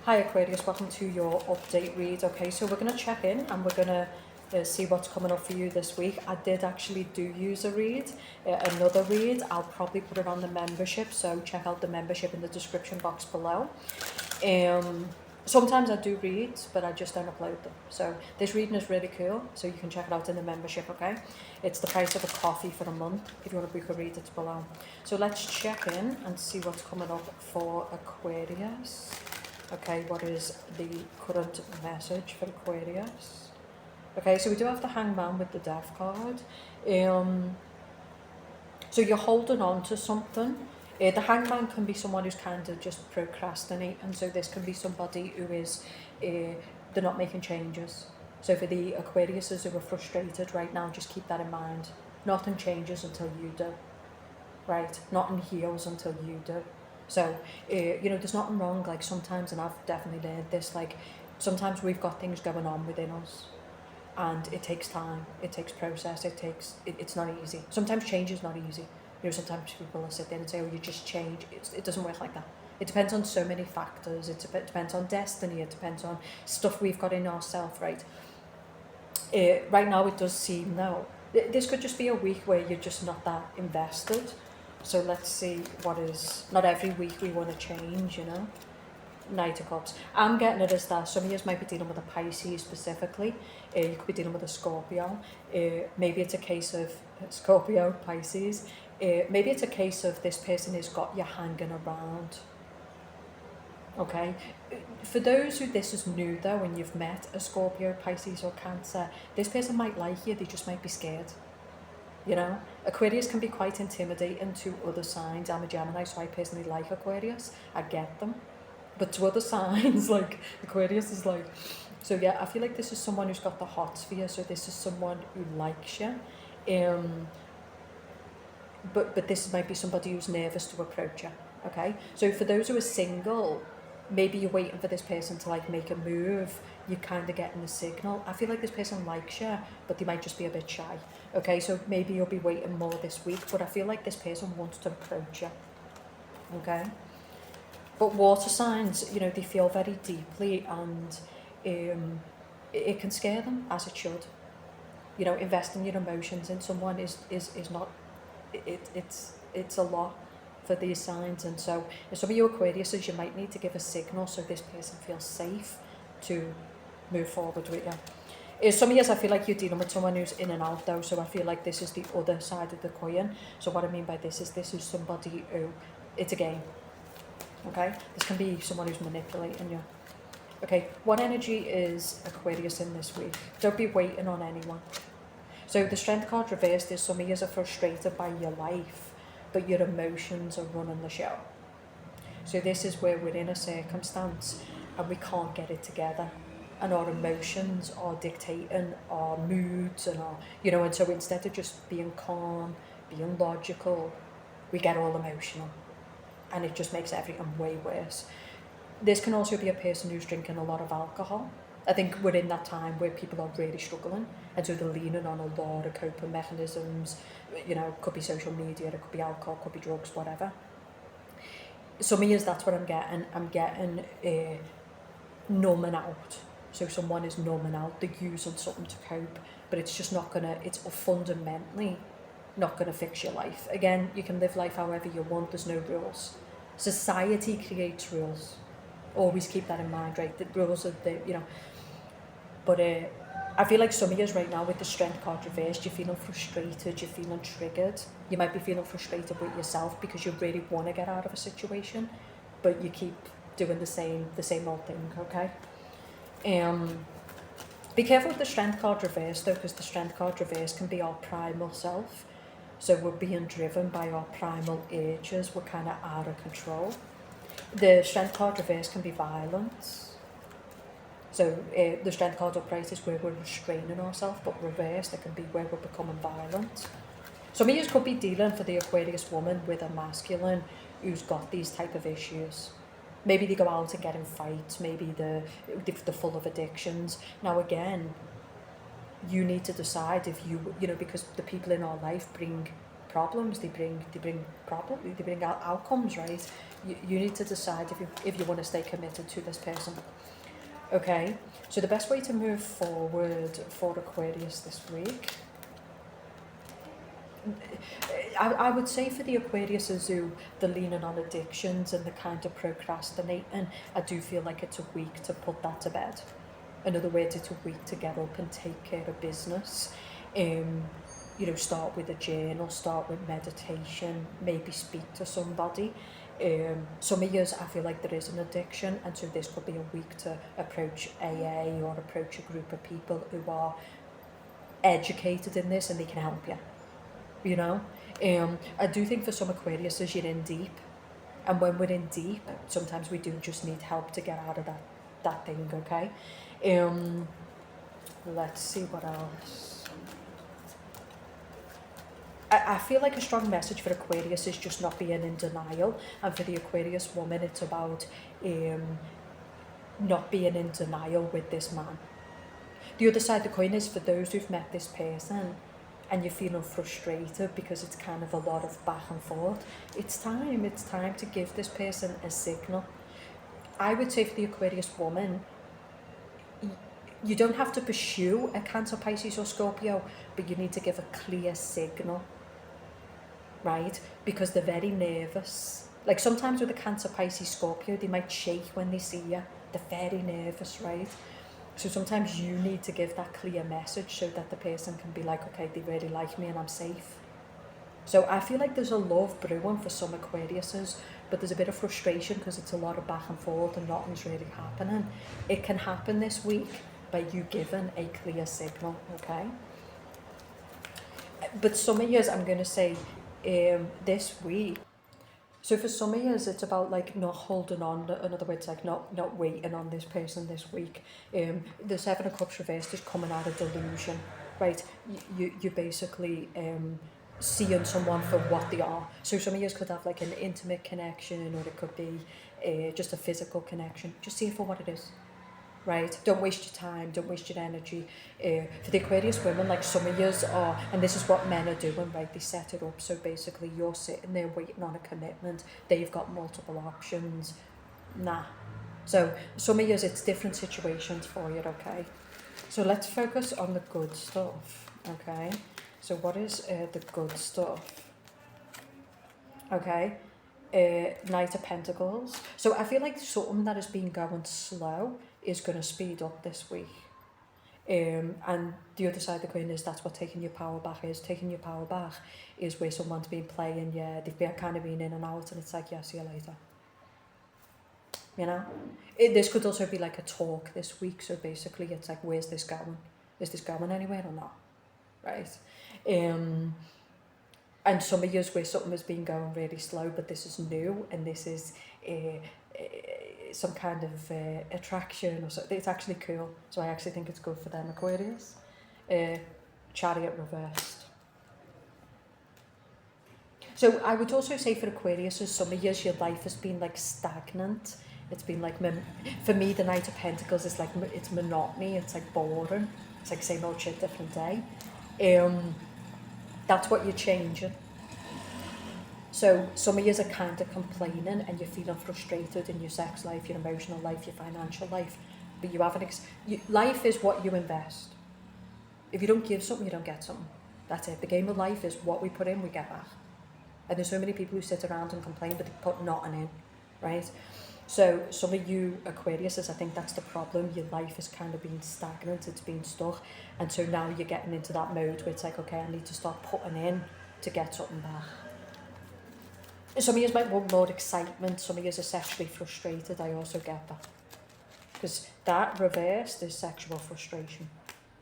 Hi Aquarius, welcome to your update read. Okay, so we're going to check in and we're going to see what's coming up for you this week. I did actually do use a read, another read. I'll probably put it on the membership, so check out the membership in the description box below. Sometimes I do reads, but I just don't upload them. So this reading is really cool, so you can check it out in the membership, okay? It's the price of a coffee for a month. If you want to book a read, it's below. So let's check in and see what's coming up for Aquarius. Okay, what is the current message for Aquarius? Okay, so we do have the Hangman with the Death card. So you're holding on to something. The Hangman can be someone who's kind of just procrastinating. So this can be somebody who is, they're not making changes. So for the Aquariuses who are frustrated right now, just keep that in mind. Nothing changes until you do, right? Nothing heals until you do. So, there's nothing wrong, like sometimes, and I've definitely learned this, like sometimes we've got things going on within us and it takes time, it takes process, it's not easy. Sometimes change is not easy. Sometimes people will sit there and say, oh, you just change. It doesn't work like that. It depends on so many factors. It depends on destiny. It depends on stuff we've got in ourselves, right? Right now it does seem, though, this could just be a week where you're just not that invested. So let's see what is, not every week we want to change, Knight of Cups. I'm getting it as that some of you might be dealing with a Pisces specifically. You could be dealing with a Scorpio. Maybe it's a case of Scorpio, Pisces. Maybe it's a case of this person has got you hanging around. Okay. For those who this is new though, when you've met a Scorpio, Pisces or Cancer, this person might like you, they just might be scared. Aquarius can be quite intimidating to other signs. I'm a Gemini, so I personally like Aquarius. I get them. But to other signs, like Aquarius is like... So yeah, I feel like this is someone who's got the hots for you. So this is someone who likes you. But this might be somebody who's nervous to approach you. Okay? So for those who are single, maybe you're waiting for this person to like make a move. You're kind of getting the signal. I feel like this person likes you, but they might just be a bit shy. Okay, so maybe you'll be waiting more this week, but I feel like this person wants to approach you. Okay? But water signs, they feel very deeply, and it can scare them, as it should. Investing your emotions in someone is not... It's a lot for these signs, and so some of you Aquariuses, you might need to give a signal so this person feels safe to move forward with you. Some of you, I feel like you're dealing with someone who's in and out though, so I feel like this is the other side of the coin. So what I mean by this is somebody who, it's a game. Okay, this can be someone who's manipulating you. Okay, what energy is Aquarius in this week? Don't be waiting on anyone. So the Strength card reversed is some of you are frustrated by your life, but your emotions are running the show. So this is where we're in a circumstance and we can't get it together, and our emotions are dictating our moods and our, and so instead of just being calm, being logical, we get all emotional, and it just makes everything way worse. This can also be a person who's drinking a lot of alcohol. I think we're in that time where people are really struggling, and so they're leaning on a lot of coping mechanisms. It could be social media, it could be alcohol, it could be drugs, whatever. Some of you, that's what I'm getting. I'm getting numbing out. So someone is numbing out, they're using something to cope, but it's just not gonna, it's fundamentally not gonna fix your life. Again, you can live life however you want, there's no rules. Society creates rules. Always keep that in mind, right? The rules are but I feel like some of you right now with the Strength card reversed, you're feeling frustrated, you're feeling triggered. You might be feeling frustrated with yourself because you really want to get out of a situation, but you keep doing the same old thing, okay? Be careful with the Strength card reversed though, because the Strength card reversed can be our primal self. So we're being driven by our primal urges, we're kind of out of control. The Strength card reverse can be violence. So the Strength card upright is where we're restraining ourselves, but reversed, it can be where we're becoming violent. Some of you could be dealing for the Aquarius woman with a masculine who's got these type of issues. Maybe they go out and get in fights, maybe they're full of addictions. Now again, you need to decide if because the people in our life bring problems, they bring problems, they bring out outcomes, right? You need to decide if you want to stay committed to this person. Okay, so the best way to move forward for Aquarius this week, I would say for the Aquariuses who they're leaning on addictions and they're kind of procrastinating, I do feel like it's a week to put that to bed. In other words, it's a week to get up and take care of business. You know, start with a journal, start with meditation, maybe speak to somebody. Some of years I feel like there is an addiction, and so this could be a week to approach AA or approach a group of people who are educated in this and they can help you. You know, I do think for some Aquariuses you're in deep, and when we're in deep, sometimes we do just need help to get out of that thing. Okay, let's see what else. I feel like a strong message for Aquarius is just not being in denial, and for the Aquarius woman it's about not being in denial with this man. The other side of the coin is for those who've met this person and you're feeling frustrated because it's kind of a lot of back and forth, it's time to give this person a signal. I would say for the Aquarius woman, you don't have to pursue a Cancer, Pisces or Scorpio, but you need to give a clear signal, right? Because they're very nervous. Like sometimes with a Cancer, Pisces, Scorpio, they might shake when they see you. They're very nervous, right? So sometimes you need to give that clear message so that the person can be like, okay, they really like me and I'm safe. So I feel like there's a love brewing for some Aquariuses, but there's a bit of frustration because it's a lot of back and forth and nothing's really happening. It can happen this week by you giving a clear signal, okay? But some of years, I'm going to say this week, so for some of years it's about like not holding on, in other words, like not waiting on this person this week. The Seven of Cups reversed is coming out of delusion, right? You basically seeing someone for what they are. So some of you could have like an intimate connection, or it could be just a physical connection. Just see it for what it is, right? Don't waste your time, don't waste your energy. For the Aquarius women, like some of yous are, and this is what men are doing, right? They set it up so basically you're sitting there waiting on a commitment. They've got multiple options. Nah. So some of yous, it's different situations for you, okay? So let's focus on the good stuff, okay? So what is the good stuff? Okay, Knight of Pentacles. So I feel like something that has been going slow is going to speed up this week. And the other side of the coin is that's what taking your power back is. Taking your power back is where someone's been playing, yeah, they've been kind of been in and out, and it's like, yeah, see you later. You know? This could also be like a talk this week, so basically it's like, where's this going? Is this going anywhere or not? Right? And some of years where something has been going really slow, but this is new, and this is some kind of attraction or something. It's actually cool, so I actually think it's good for them, Aquarius. Chariot reversed. So I would also say for Aquarius, as some of years your life has been like stagnant. It's been like, for me, the Knight of Pentacles is like, it's monotony, it's like boring. It's like same old shit, different day. That's what you're changing. So some of you are kind of complaining and you're feeling frustrated in your sex life, your emotional life, your financial life, but you haven't. Life is what you invest. If you don't give something, you don't get something. That's it. The game of life is what we put in, we get back. And there's so many people who sit around and complain, but they put nothing in, right? So some of you Aquariuses, I think that's the problem. Your life has kind of been stagnant, it's been stuck. And so now you're getting into that mode where it's like, okay, I need to start putting in to get something back. Some of you might want more excitement, some of you are sexually frustrated, I also get that. Because that reversed is sexual frustration.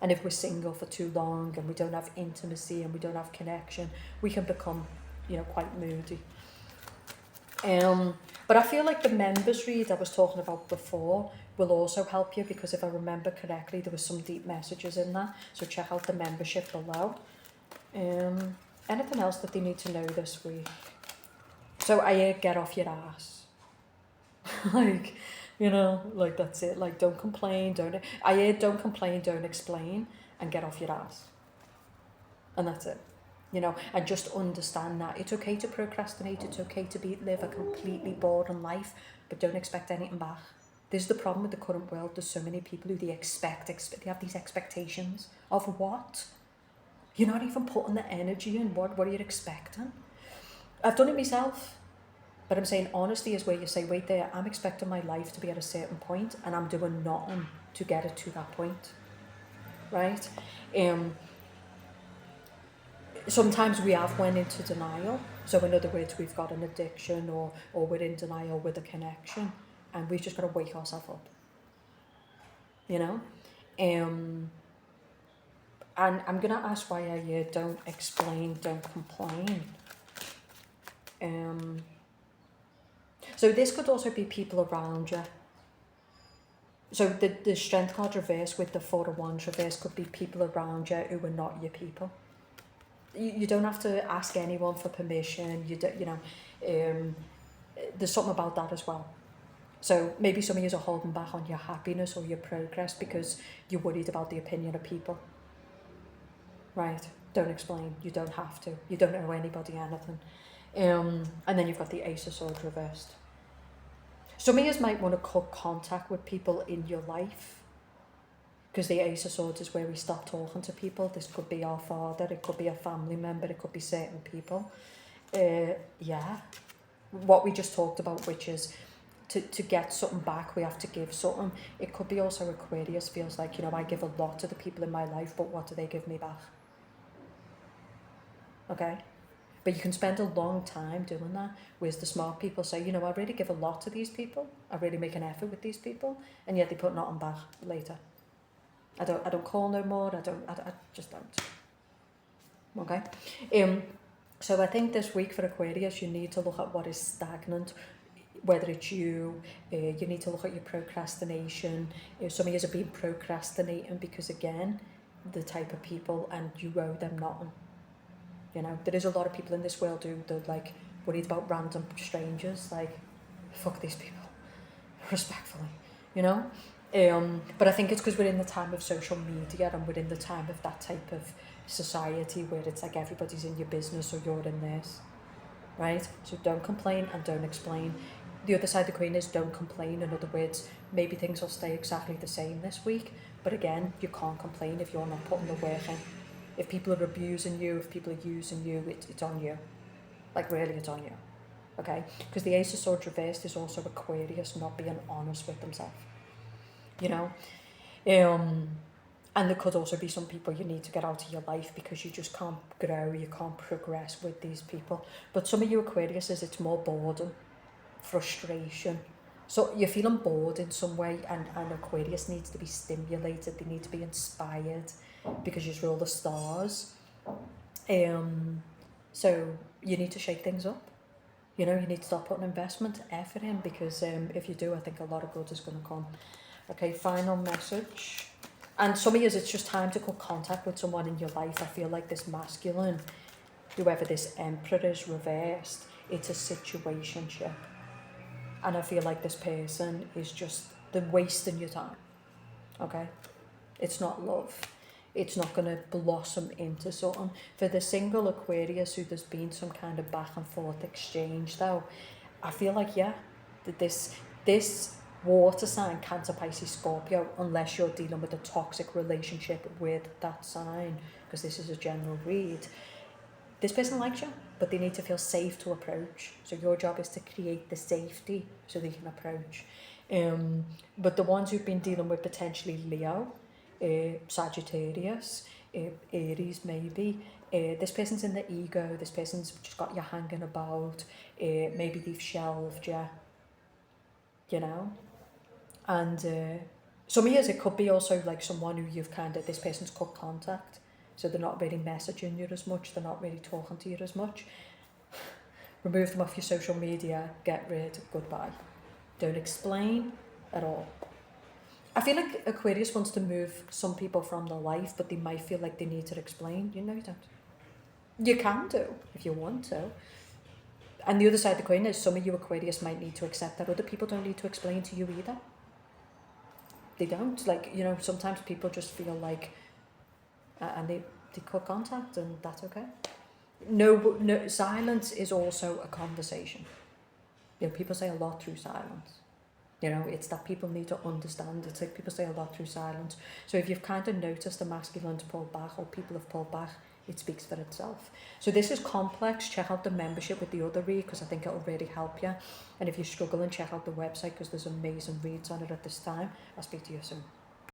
And if we're single for too long and we don't have intimacy and we don't have connection, we can become, quite moody. But I feel like the members read I was talking about before will also help you, because if I remember correctly, there were some deep messages in that. So check out the membership below. Anything else that they need to know this week? So I hear get off your ass. like that's it. Like don't complain, don't complain, don't explain, and get off your ass. And that's it. you know, and just understand that it's okay to procrastinate, it's okay to live a completely boring life, but don't expect anything back. This is the problem with the current world. There's so many people who they they have these expectations of what? You're not even putting the energy in. What are you expecting? I've done it myself, but I'm saying honesty is where you say, wait there, I'm expecting my life to be at a certain point and I'm doing nothing to get it to that point, right? Sometimes we have went into denial. So in other words, we've got an addiction or we're in denial with a connection, and we've just got to wake ourselves up, you know? And I'm going to ask why I don't explain, don't complain. So this could also be people around you. So the strength card reverse with the 4 of Wands reverse could be people around you who are not your people. You don't have to ask anyone for permission. There's something about that as well. So maybe some of you are holding back on your happiness or your progress because you're worried about the opinion of people. Right? Don't explain. You don't have to. You don't owe anybody anything. And then you've got the Ace of Swords reversed. Some of you might want to cut contact with people in your life, because the Ace of Swords is where we stop talking to people. This could be our father, it could be a family member, it could be certain people. What we just talked about, which is to get something back, we have to give something. It could be also Aquarius feels like, you know, I give a lot to the people in my life, but what do they give me back? Okay? But you can spend a long time doing that, whereas the smart people say, you know, I really give a lot to these people, I really make an effort with these people, and yet they put nothing back later. I don't call no more, I just don't. Okay? So I think this week for Aquarius, you need to look at what is stagnant, whether it's you need to look at your procrastination. Some of you have been procrastinating because, again, the type of people, and you owe them nothing. You know, there is a lot of people in this world who they're like worried about random strangers, like, fuck these people, respectfully, you know? But I think it's because we're in the time of social media and we're in the time of that type of society where it's like everybody's in your business or you're in theirs, right? So don't complain and don't explain. The other side of the coin is don't complain. In other words, maybe things will stay exactly the same this week, but again, you can't complain if you're not putting the work in. If people are abusing you, if people are using you, it's on you. Like, really, it's on you. Okay? Because the Ace of Swords reversed is also Aquarius not being honest with themselves. You know? And there could also be some people you need to get out of your life because you just can't grow, you can't progress with these people. But some of you Aquariuses, it's more boredom, frustration. So you're feeling bored in some way, and Aquarius needs to be stimulated, they need to be inspired because you rule the stars. So you need to shake things up. You know, you need to start putting investment, effort in, because if you do, I think a lot of good is going to come. Okay, final message. And some of you, it's just time to cut contact with someone in your life. I feel like this masculine, whoever this Emperor is reversed, it's a situationship. And I feel like this person is just, they're wasting your time. Okay? It's not love. It's not going to blossom into something. For the single Aquarius who there's been some kind of back and forth exchange though, I feel like, yeah, that this water sign, Cancer, Pisces, Scorpio, unless you're dealing with a toxic relationship with that sign, because this is a general read, this person likes you, but they need to feel safe to approach. So your job is to create the safety so they can approach. But the ones who've been dealing with potentially Leo, Sagittarius, Aries maybe, this person's in the ego, this person's just got you hanging about, maybe they've shelved you, you know. And some of you, it could be also like someone who you've kind of, this person's cut contact, so they're not really messaging you as much, they're not really talking to you as much. Remove them off your social media, get rid, goodbye. Don't explain at all. I feel like Aquarius wants to move some people from their life, but they might feel like they need to explain. You know, you don't. You can do if you want to. And the other side of the coin is some of you Aquarius might need to accept that other people don't need to explain to you either. They don't. Like, you know, sometimes people just feel like, and they cut contact, and that's okay. No, silence is also a conversation. You know, people say a lot through silence. You know, it's that people need to understand. It's like people say a lot through silence. So if you've kind of noticed the masculines pull back or people have pulled back, it speaks for itself. So this is complex. Check out the membership with the other read because I think it'll really help you. And if you're struggling, check out the website because there's amazing reads on it at this time. I'll speak to you soon.